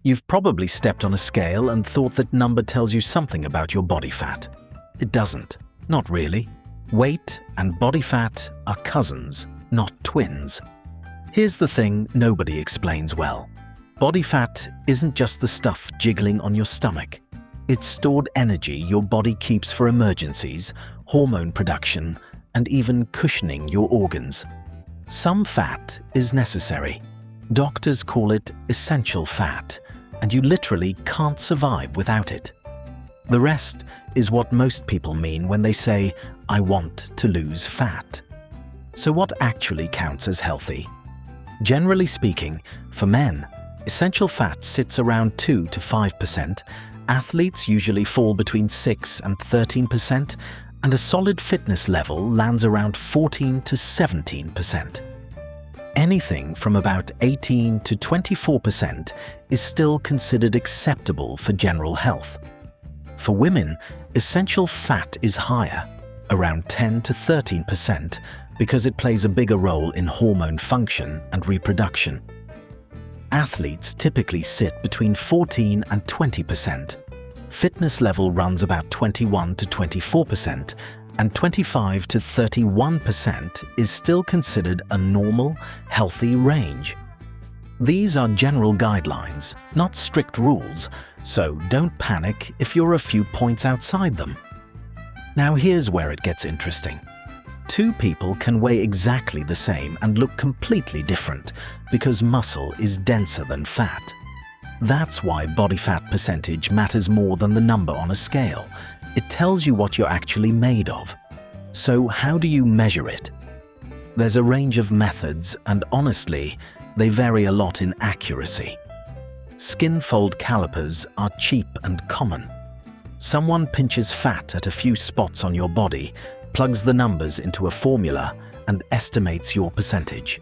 You've probably stepped on a scale and thought that number tells you something about your body fat. It doesn't. Not really. Weight and body fat are cousins, not twins. Here's the thing nobody explains well. Body fat isn't just the stuff jiggling on your stomach. It's stored energy your body keeps for emergencies, hormone production, and even cushioning your organs. Some fat is necessary. Doctors call it essential fat, and you literally can't survive without it. The rest is what most people mean when they say, "I want to lose fat." So what actually counts as healthy? Generally speaking, for men, essential fat sits around 2 to 5%, athletes usually fall between 6 and 13%, and a solid fitness level lands around 14 to 17%. Anything from about 18 to 24% is still considered acceptable for general health. For women, essential fat is higher, around 10 to 13%, because it plays a bigger role in hormone function and reproduction. Athletes typically sit between 14 and 20%. Fitness level runs about 21 to 24%, and 25 to 31% is still considered a normal, healthy range. These are general guidelines, not strict rules, so don't panic if you're a few points outside them. Now here's where it gets interesting. Two people can weigh exactly the same and look completely different because muscle is denser than fat. That's why body fat percentage matters more than the number on a scale. It tells you what you're actually made of. So how do you measure it? There's a range of methods, and honestly, they vary a lot in accuracy. Skinfold calipers are cheap and common. Someone pinches fat at a few spots on your body, plugs the numbers into a formula, and estimates your percentage.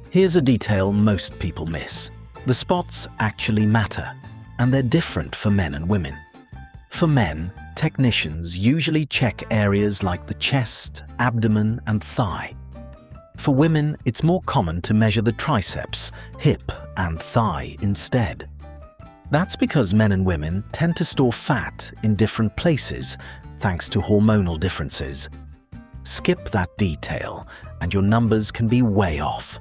Here's a detail most people miss. The spots actually matter, and they're different for men and women. For men, technicians usually check areas like the chest, abdomen, and thigh. For women, it's more common to measure the triceps, hip, and thigh instead. That's because men and women tend to store fat in different places thanks to hormonal differences. Skip that detail, and your numbers can be way off.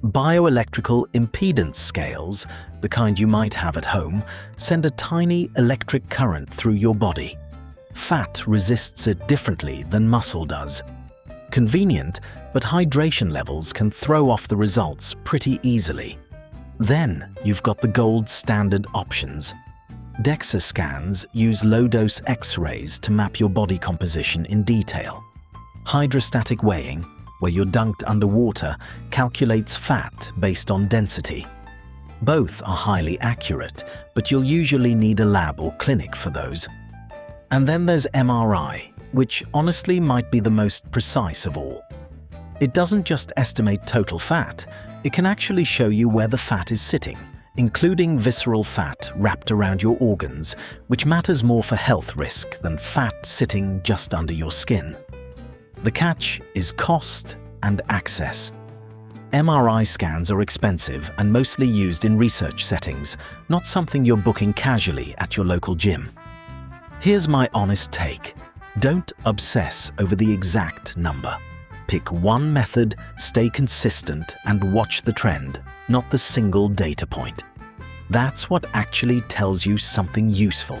Bioelectrical impedance scales, the kind you might have at home, send a tiny electric current through your body. Fat resists it differently than muscle does. Convenient, but hydration levels can throw off the results pretty easily. Then you've got the gold standard options. DEXA scans use low-dose X-rays to map your body composition in detail. Hydrostatic weighing, where you're dunked underwater, calculates fat based on density. Both are highly accurate, but you'll usually need a lab or clinic for those. And then there's MRI, which honestly might be the most precise of all. It doesn't just estimate total fat, it can actually show you where the fat is sitting, including visceral fat wrapped around your organs, which matters more for health risk than fat sitting just under your skin. The catch is cost and access. MRI scans are expensive and mostly used in research settings, not something you're booking casually at your local gym. Here's my honest take. Don't obsess over the exact number. Pick one method, stay consistent, and watch the trend, not the single data point. That's what actually tells you something useful.